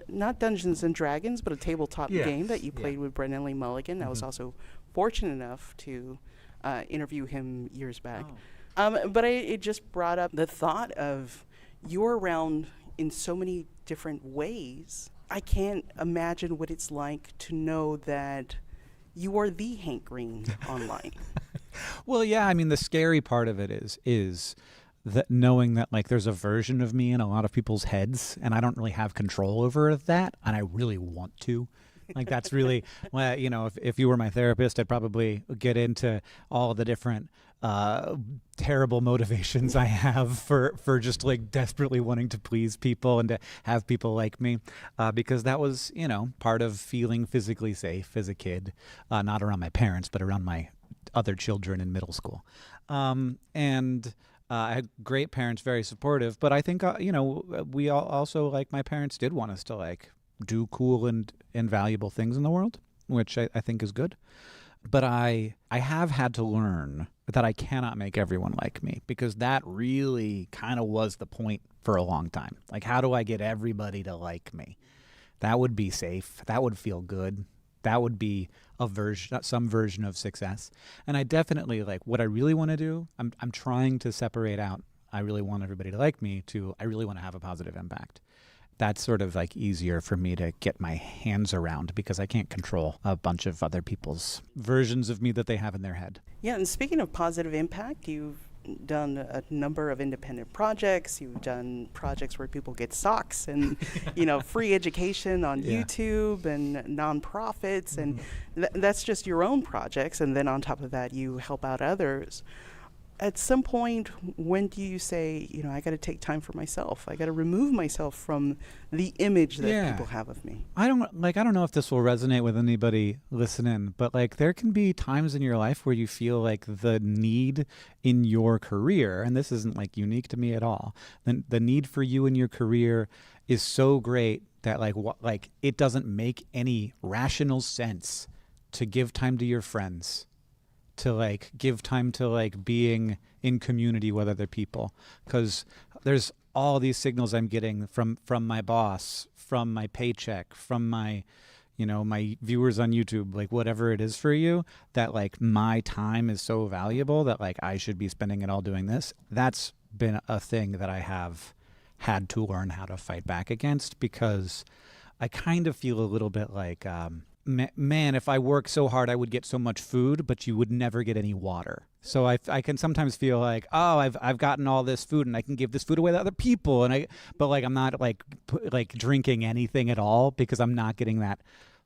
not Dungeons and Dragons, but a tabletop game that you played with Brennan Lee Mulligan. I was also fortunate enough to interview him years back. But it just brought up the thought of you're around in so many different ways. I can't imagine what it's like to know that you are the Hank Green online. Well, yeah, I mean, the scary part of it is that knowing that like there's a version of me in a lot of people's heads and I don't really have control over that, and I really want to. Like that's really, well, you know, if you were my therapist, I'd probably get into all the different terrible motivations I have for just like desperately wanting to please people and to have people like me, because that was, you know, part of feeling physically safe as a kid, not around my parents, but around my other children in middle school. I had great parents, very supportive, but I think, you know, we all also, like, my parents did want us to, like, do cool and valuable things in the world, which I think is good. But I have had to learn that I cannot make everyone like me, because that really kind of was the point for a long time. Like, how do I get everybody to like me? That would be safe. That would feel good. That would be some version of success. And I definitely, like, what I really want to do, I'm trying to separate out, I really want everybody to like me, to I really want to have a positive impact. That's sort of like easier for me to get my hands around because I can't control a bunch of other people's versions of me that they have in their head. Yeah, and speaking of positive impact, you've done a number of independent projects. You've done projects where people get socks and, you know, free education on YouTube and nonprofits. And that's just your own projects. And then on top of that, you help out others. at some point, when do you say, I got to take time for myself? I got to remove myself from the image that people have of me. I don't know if this will resonate with anybody listening, but like there can be times in your life where you feel like the need in your career, and this isn't like unique to me at all, the need for you in your career is so great that like it doesn't make any rational sense to give time to your friends, to like give time to like being in community with other people, because there's all these signals I'm getting from my boss, from my paycheck, from my my viewers on YouTube, like whatever it is for you, that like my time is so valuable that like I should be spending it all doing this. That's been a thing that I have had to learn how to fight back against, because I kind of feel a little bit like man, if I work so hard, I would get so much food, but you would never get any water. So I can sometimes feel like, oh, I've gotten all this food and I can give this food away to other people, but like I'm not like drinking anything at all, because I'm not getting that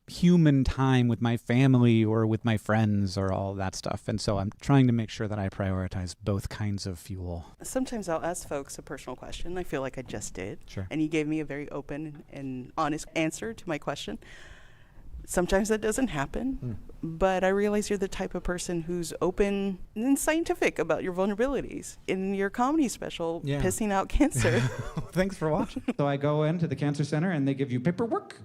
human time with my family or with my friends or all that stuff. And so I'm trying to make sure that I prioritize both kinds of fuel. Sometimes I'll ask folks a personal question. I feel like I just did. Sure. And you gave me a very open and honest answer to my question. Sometimes that doesn't happen, but I realize you're the type of person who's open and scientific about your vulnerabilities. In your comedy special, Pissing Out Cancer. Thanks for watching. So I go into the cancer center and they give you paperwork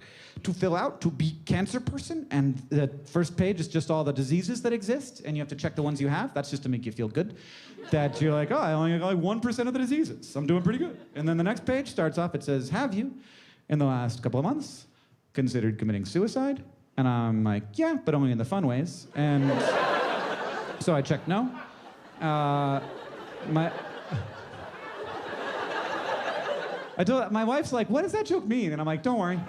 to fill out to be cancer person, and the first page is just all the diseases that exist, and you have to check the ones you have. That's just to make you feel good. That you're like, oh, I only got like 1% of the diseases. I'm doing pretty good. And then the next page starts off, it says, have you, in the last couple of months, considered committing suicide? And I'm like, yeah, but only in the fun ways. And so I checked no. My wife's like, what does that joke mean? And I'm like, don't worry.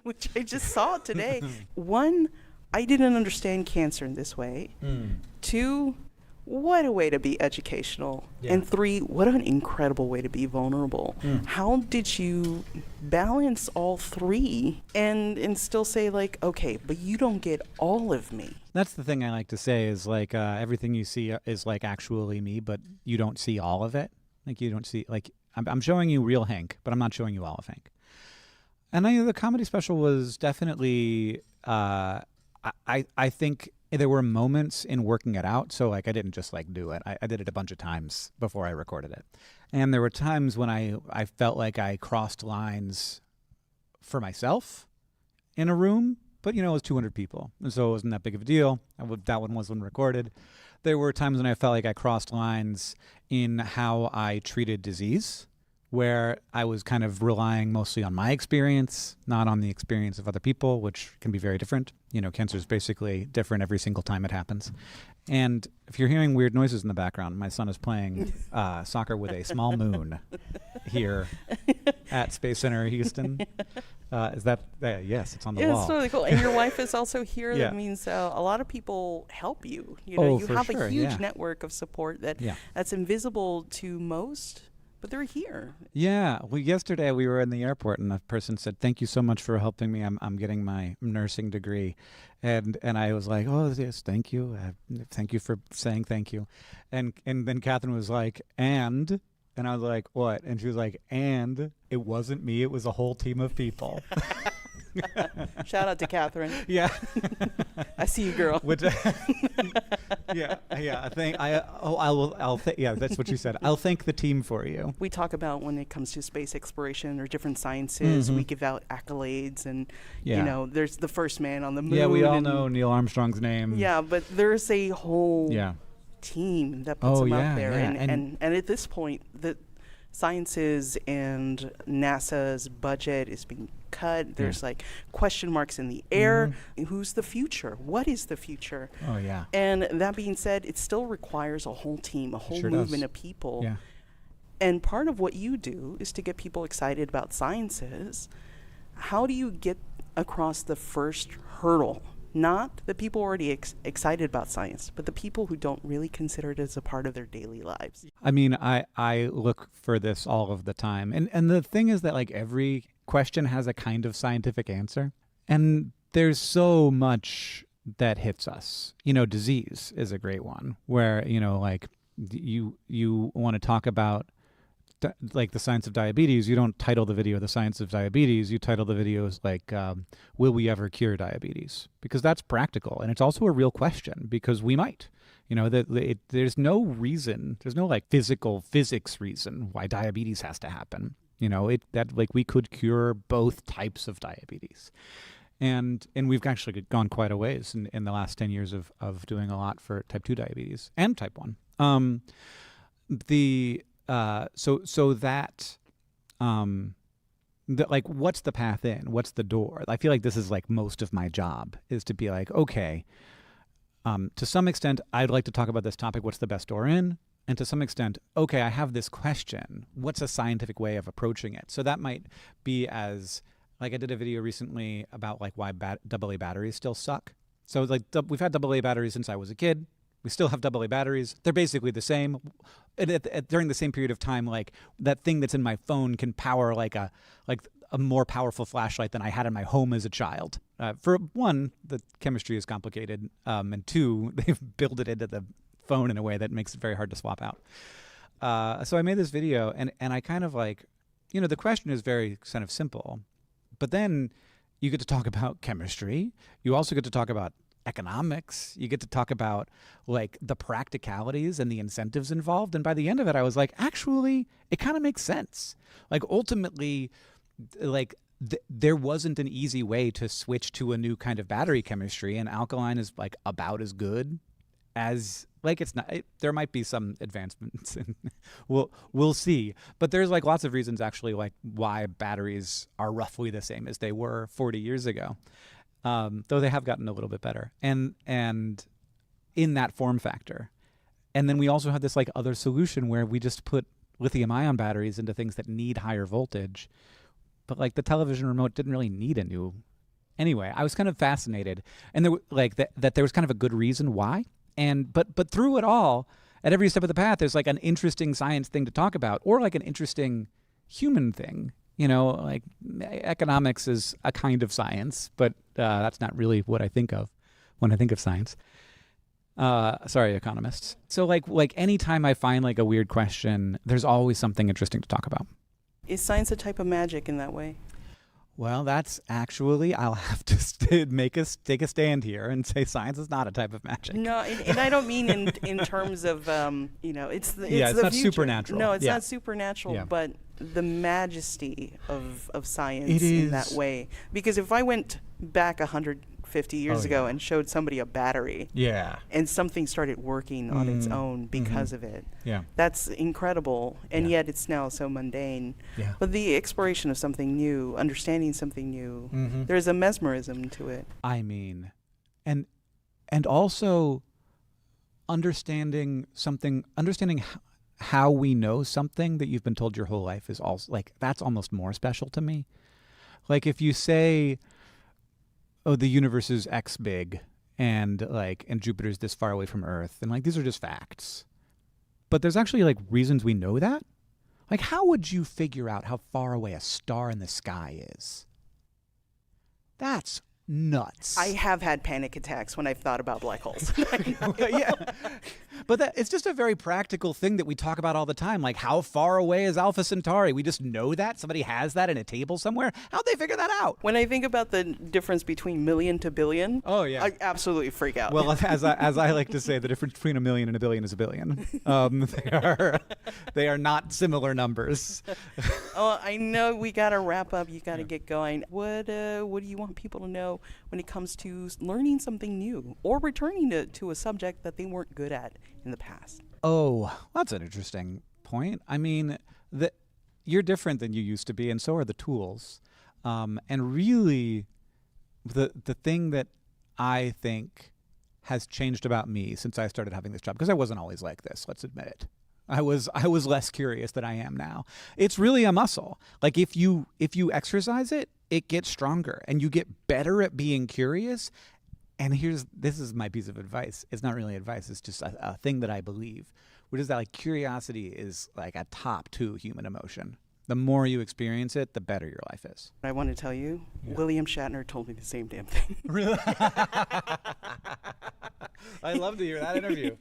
Which I just saw today. One, I didn't understand cancer in this way. 2, what a way to be educational. And 3, what an incredible way to be vulnerable. How did you balance all 3 and still say like, okay, but you don't get all of me? That's the thing I like to say is like everything you see is like actually me, but you don't see all of it. Like you don't see, like I'm showing you real Hank, but I'm not showing you all of Hank. And the comedy special was definitely, I think there were moments in working it out. So like I didn't just like do it. I did it a bunch of times before I recorded it. And there were times when I felt like I crossed lines for myself in a room, but it was 200 people. And so it wasn't that big of a deal. That one wasn't recorded. There were times when I felt like I crossed lines in how I treated disease, where I was kind of relying mostly on my experience, not on the experience of other people, which can be very different. Cancer is basically different every single time it happens. And if you're hearing weird noises in the background, my son is playing soccer with a small moon here at Space Center Houston. Is that, yes, it's on the wall. Yeah, it's totally cool. And your wife is also here. Yeah. That means a lot of people help you. You have sure, a huge network of support Yeah. that's invisible to most. But they're here. Yeah. Well, yesterday we were in the airport and a person said, thank you so much for helping me. I'm getting my nursing degree. And I was like, oh, yes, thank you. Thank you for saying thank you. And then Catherine was like, and I was like, what? And she was like, and it wasn't me. It was a whole team of people. Shout out to Catherine. Yeah. I see you, girl. Yeah. That's what she said. I'll thank the team for you. We talk about when it comes to space exploration or different sciences, we give out accolades and, there's the first man on the moon. Yeah, we all know Neil Armstrong's name. Yeah, but there's a whole team that puts them out there. Yeah. And at this point, the sciences and NASA's budget is being cut. There's like question marks in the air. Who's the future? What is the future? Oh, yeah. And that being said, it still requires a whole team, a whole movement of people. Yeah. And part of what you do is to get people excited about sciences. How do you get across the first hurdle? Not the people already excited about science, but the people who don't really consider it as a part of their daily lives. I mean, I look for this all of the time. And the thing is that like every question has a kind of scientific answer. And there's so much that hits us. Disease is a great one where, like you want to talk about like the science of diabetes, you don't title the video "The Science of Diabetes." You title the videos like "Will we ever cure diabetes?" Because that's practical, and it's also a real question because we might. You know, there's no reason, there's no like physics reason why diabetes has to happen. You know, we could cure both types of diabetes. And we've actually gone quite a ways in the last 10 years of doing a lot for type 2 diabetes and type 1. Like, what's the path in? What's the door? I feel like this is like most of my job is to be like, okay, to some extent, I'd like to talk about this topic. What's the best door in? And to some extent, okay, I have this question. What's a scientific way of approaching it? So that might be as, like I did a video recently about like why AA batteries still suck. So like we've had AA batteries since I was a kid. We still have AA batteries. They're basically the same. During the same period of time, like that thing that's in my phone can power like a more powerful flashlight than I had in my home as a child. For one, the chemistry is complicated, and two, they've built it into the phone in a way that makes it very hard to swap out. So I made this video, and I kind of like, you know, the question is very kind of simple, but then you get to talk about chemistry. You also get to talk about economics. You get to talk about like the practicalities and the incentives involved. And by the end of it, I was like, actually, it kind of makes sense. Like ultimately, like there wasn't an easy way to switch to a new kind of battery chemistry, and alkaline is like about as good as like it's not. There might be some advancements, and we'll see. But there's like lots of reasons actually like why batteries are roughly the same as they were 40 years ago. Though they have gotten a little bit better, and in that form factor. And then we also have this like other solution where we just put lithium-ion batteries into things that need higher voltage, but like the television remote didn't really need a new. Anyway, I was kind of fascinated, and there like that there was kind of a good reason why. And but through it all, at every step of the path, there's like an interesting science thing to talk about, or like an interesting human thing. You know, like economics is a kind of science, but that's not really what I think of when I think of science. Sorry, economists. So like anytime I find like a weird question, there's always something interesting to talk about. Is science a type of magic in that way? Well, that's actually, I'll have to take a stand here and say science is not a type of magic. No, and I don't mean in terms of, you know, it's the not future. Supernatural. No, it's not supernatural, but the majesty of science it in is. that way. Because if I went back 150 years ago and showed somebody a battery, and something started working on its own because of it, that's incredible. And yet it's now so mundane. But the exploration of something new, understanding something new, there's a mesmerism to it. I mean, and also understanding how we know something that you've been told your whole life is also like that's almost more special to me. Like if you say, oh, the universe is X big and Jupiter's this far away from Earth, and like these are just facts. But there's actually like reasons we know that. Like how would you figure out how far away a star in the sky is? That's nuts. I have had panic attacks when I've thought about black holes. But it's just a very practical thing that we talk about all the time. Like, how far away is Alpha Centauri? We just know that. Somebody has that in a table somewhere. How'd they figure that out? When I think about the difference between million to billion, I absolutely freak out. Well, as I like to say, the difference between a million and a billion is a billion. They are not similar numbers. Oh, I know we got to wrap up. You got to get going. What do you want people to know when it comes to learning something new or returning to a subject that they weren't good at in the past? Oh, that's an interesting point. I mean, you're different than you used to be, and so are the tools. And really, the thing that I think has changed about me since I started having this job, because I wasn't always like this, let's admit it. I was less curious than I am now. It's really a muscle. Like if you exercise it, it gets stronger and you get better at being curious. And this is my piece of advice. It's not really advice. It's just a thing that I believe, which is that like curiosity is like a top 2 human emotion. The more you experience it, the better your life is. I want to tell you, William Shatner told me the same damn thing. Really? I'd love to hear that interview.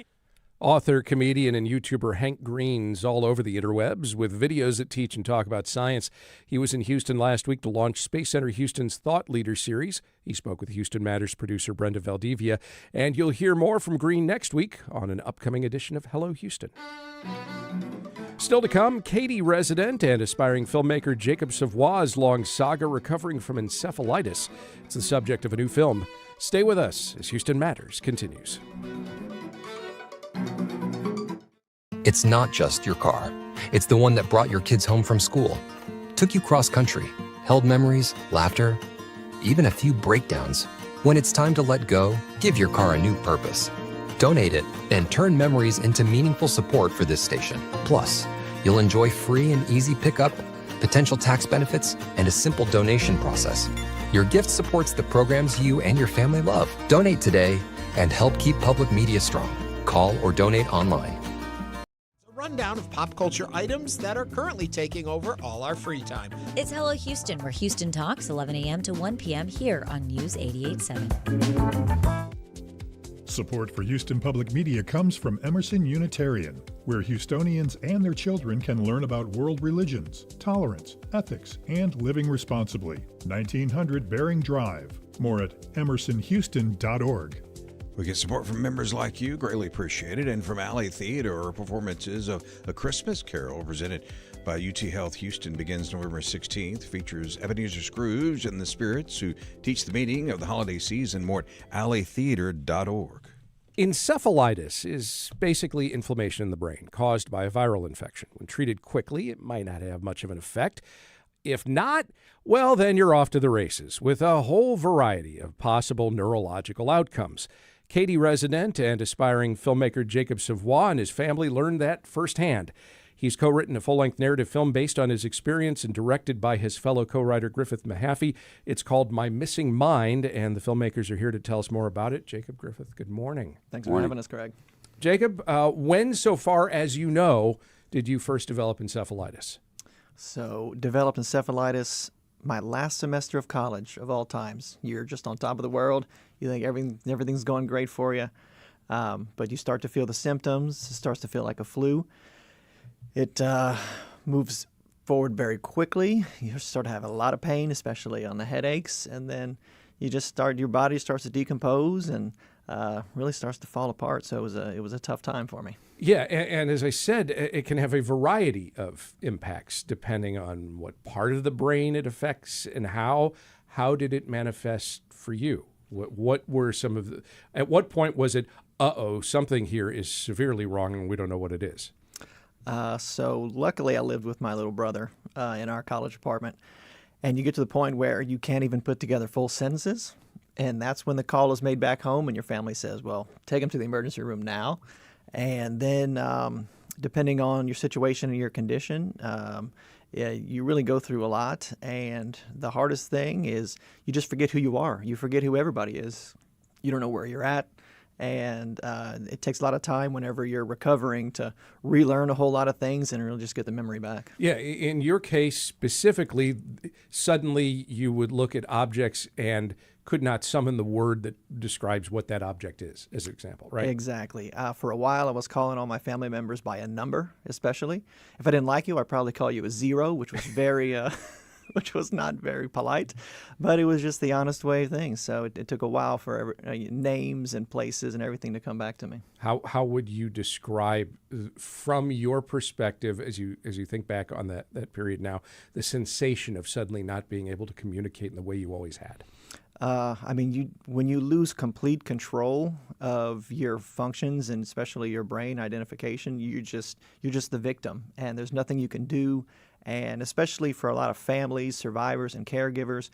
Author, comedian, and YouTuber Hank Green's all over the interwebs with videos that teach and talk about science. He was in Houston last week to launch Space Center Houston's Thought Leader series. He spoke with Houston Matters producer Brenda Valdivia, and you'll hear more from Green next week on an upcoming edition of Hello Houston. Still to come, Katy resident and aspiring filmmaker Jacob Savoie's long saga recovering from encephalitis. It's the subject of a new film. Stay with us as Houston Matters continues. It's not just your car. It's the one that brought your kids home from school, took you cross-country, held memories, laughter, even a few breakdowns. When it's time to let go, give your car a new purpose. Donate it and turn memories into meaningful support for this station. Plus, you'll enjoy free and easy pickup, potential tax benefits, and a simple donation process. Your gift supports the programs you and your family love. Donate today and help keep public media strong. Call or donate online. Rundown of pop culture items that are currently taking over all our free time. It's Hello Houston, where Houston talks 11 a.m. to 1 p.m. here on News 88.7. Support for Houston Public Media comes from Emerson Unitarian, where Houstonians and their children can learn about world religions, tolerance, ethics, and living responsibly. 1900 Bering Drive. More at emersonhouston.org. We get support from members like you, greatly appreciated, and from Alley Theater. Performances of A Christmas Carol, presented by UT Health Houston, begins November 16th. Features Ebenezer Scrooge and the Spirits, who teach the meaning of the holiday season. More at alleytheater.org. Encephalitis is basically inflammation in the brain caused by a viral infection. When treated quickly, it might not have much of an effect. If not, well, then you're off to the races with a whole variety of possible neurological outcomes. Katy resident and aspiring filmmaker Jacob Savoie and his family learned that firsthand. He's co-written a full-length narrative film based on his experience and directed by his fellow co-writer Griffith Mehaffey. It's called My Missing Mind, and the filmmakers are here to tell us more about it. Jacob, Griffith, good morning. Thanks for having us, Craig. Jacob, when, so far as you know, did you first develop encephalitis? So, developed encephalitis my last semester of college, of all times. You're just on top of the world. You think everything's going great for you. But you start to feel the symptoms. It starts to feel like a flu. It moves forward very quickly. You start to have a lot of pain, especially on the headaches. And then your body starts to decompose and really starts to fall apart. So it was a tough time for me. Yeah, and as I said, it can have a variety of impacts depending on what part of the brain it affects and how. How did it manifest for you? What were some of the? At what point was it? Something here is severely wrong, and we don't know what it is. So luckily, I lived with my little brother in our college apartment, and you get to the point where you can't even put together full sentences, and that's when the call is made back home, and your family says, "Well, take him to the emergency room now." And then, depending on your situation and your condition, you really go through a lot. And the hardest thing is you just forget who you are. You forget who everybody is. You don't know where you're at. And it takes a lot of time whenever you're recovering to relearn a whole lot of things and really just get the memory back. Yeah, in your case specifically, suddenly you would look at objects and could not summon the word that describes what that object is, as an example, right? Exactly. For a while, I was calling all my family members by a number, especially. If I didn't like you, I'd probably call you a zero, which was which was not very polite, but it was just the honest way of things. So it took a while for names and places and everything to come back to me. How would you describe, from your perspective, as you think back on that period now, the sensation of suddenly not being able to communicate in the way you always had? When you lose complete control of your functions and especially your brain identification, you're just the victim, and there's nothing you can do. And especially for a lot of families, survivors, and caregivers,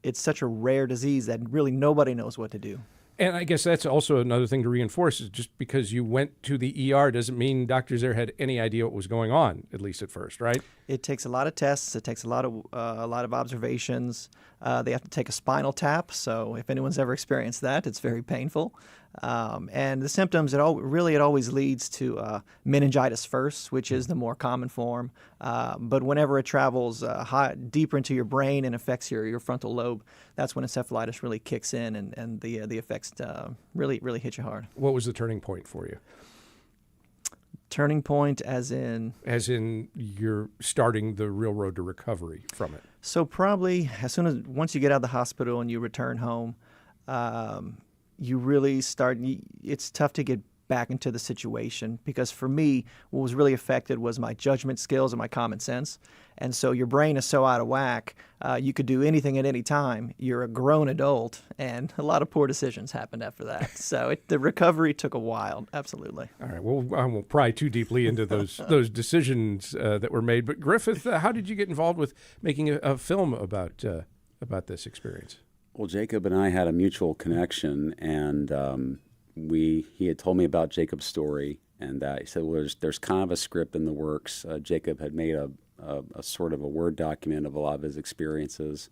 it's such a rare disease that really nobody knows what to do. And I guess that's also another thing to reinforce, is just because you went to the ER doesn't mean doctors there had any idea what was going on, at least at first, right? It takes a lot of tests. It takes a lot of observations. They have to take a spinal tap. So if anyone's ever experienced that, it's very painful. And the symptoms, it always leads to meningitis first, which is the more common form. But whenever it travels deeper into your brain and affects your frontal lobe, that's when encephalitis really kicks in, and the effects really hit you hard. What was the turning point for you? Turning point as in? As in you're starting the real road to recovery from it. So probably once you get out of the hospital and you return home, you really start, it's tough to get back into the situation, because for me, what was really affected was my judgment skills and my common sense. And so your brain is so out of whack, you could do anything at any time. You're a grown adult, and a lot of poor decisions happened after that. So the recovery took a while, absolutely. All right, well, I won't pry too deeply into those decisions that were made. But Griffith, how did you get involved with making a film about this experience? Well, Jacob and I had a mutual connection, and he had told me about Jacob's story, and he said, well, there's kind of a script in the works. Jacob had made a sort of a Word document of a lot of his experiences,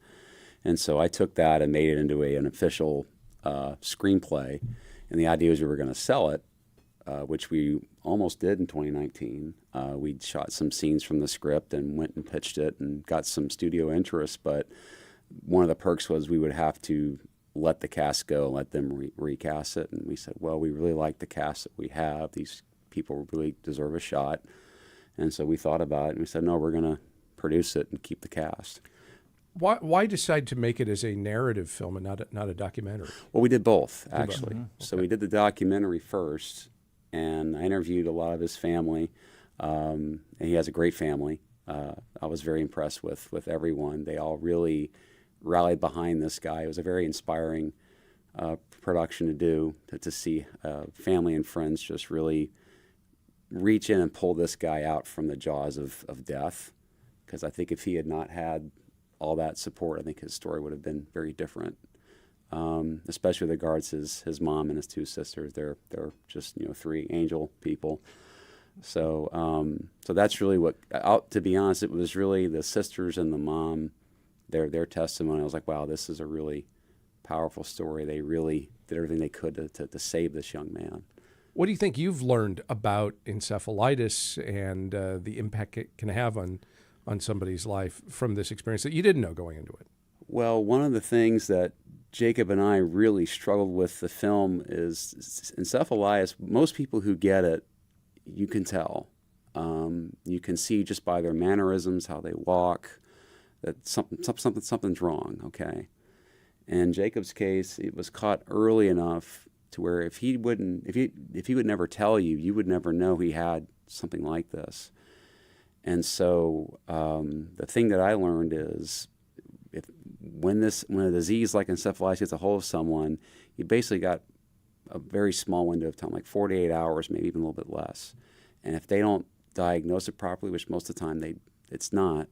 and so I took that and made it into an official screenplay, and the idea was we were going to sell it, which we almost did in 2019. We shot some scenes from the script and went and pitched it and got some studio interest, but one of the perks was we would have to let the cast go and let them recast it. And we said, well, we really like the cast that we have. These people really deserve a shot. And so we thought about it, and we said, no, we're going to produce it and keep the cast. Why decide to make it as a narrative film and not a documentary? Well, we did both, actually. Mm-hmm. Okay. So we did the documentary first, and I interviewed a lot of his family. And he has a great family. I was very impressed with everyone. They all really rallied behind this guy. It was a very inspiring production to do, to see family and friends just really reach in and pull this guy out from the jaws of death. Because I think if he had not had all that support, I think his story would have been very different. Especially with regards to his mom and his two sisters. They're just three angel people. So that's really what. To be honest, it was really the sisters and the mom. Their testimony, I was like, wow, this is a really powerful story. They really did everything they could to save this young man. What do you think you've learned about encephalitis and the impact it can have on somebody's life from this experience that you didn't know going into it? Well, one of the things that Jacob and I really struggled with the film is encephalitis. Most people who get it, you can tell. You can see just by their mannerisms, how they walk, that something's wrong, okay? In Jacob's case, it was caught early enough to where if he would never tell you, you would never know he had something like this. And so the thing that I learned is when a disease like encephalitis gets a hold of someone, you basically got a very small window of time, like 48 hours, maybe even a little bit less. And if they don't diagnose it properly, which most of the time it's not,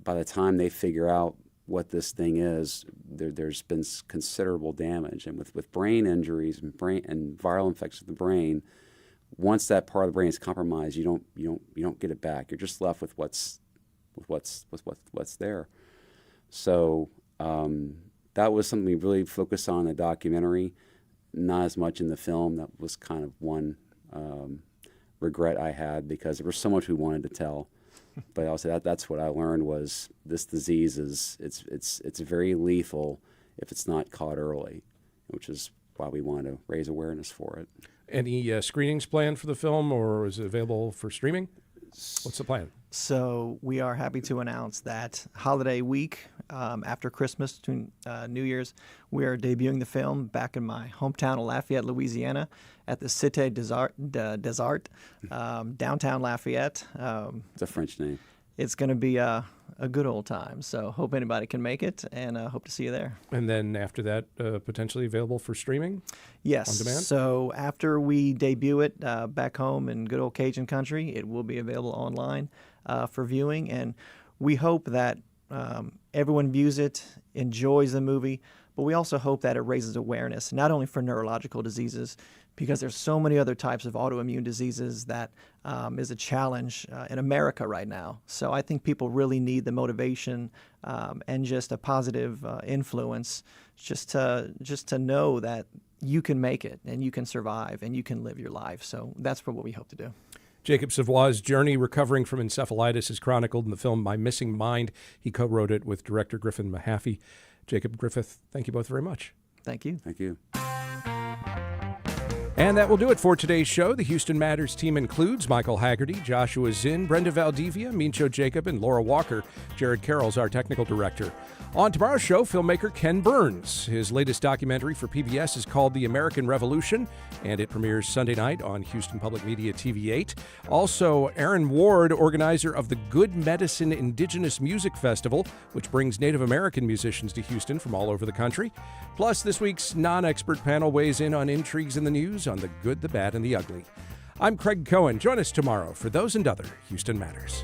by the time they figure out what this thing is, there's been considerable damage. And with brain injuries and viral infections of the brain, once that part of the brain is compromised, you don't get it back. You're just left with what's there. So that was something we really focused on in the documentary, not as much in the film. That was kind of one regret I had, because there was so much we wanted to tell. But also that's what I learned was this disease it's very lethal if it's not caught early, which is why we wanted to raise awareness for it. Any screenings planned for the film, or is it available for streaming? What's the plan? So we are happy to announce that holiday week after Christmas to New Year's, we are debuting the film back in my hometown of Lafayette, Louisiana, at the Cité des Arts, downtown Lafayette. It's a French name. It's going to be a good old time. So hope anybody can make it, and hope to see you there. And then after that, potentially available for streaming? Yes. On demand? So after we debut it back home in good old Cajun country, it will be available online for viewing. And we hope that everyone views it, enjoys the movie, but we also hope that it raises awareness, not only for neurological diseases, because there's so many other types of autoimmune diseases that is a challenge in America right now. So I think people really need the motivation and just a positive influence just to know that you can make it and you can survive and you can live your life. So that's what we hope to do. Jacob Savoie's journey recovering from encephalitis is chronicled in the film My Missing Mind. He co-wrote it with director Griffith Mehaffey. Jacob, Griffith, thank you both very much. Thank you. Thank you. And that will do it for today's show. The Houston Matters team includes Michael Haggerty, Joshua Zinn, Brenda Valdivia, Mincho Jacob, and Laura Walker. Jared Carroll's our technical director. On tomorrow's show, filmmaker Ken Burns. His latest documentary for PBS is called The American Revolution, and it premieres Sunday night on Houston Public Media TV8. Also, Aaron Ward, organizer of the Good Medicine Indigenous Music Festival, which brings Native American musicians to Houston from all over the country. Plus, this week's non-expert panel weighs in on intrigues in the news on the good, the bad, and the ugly. I'm Craig Cohen. Join us tomorrow for those and other Houston Matters.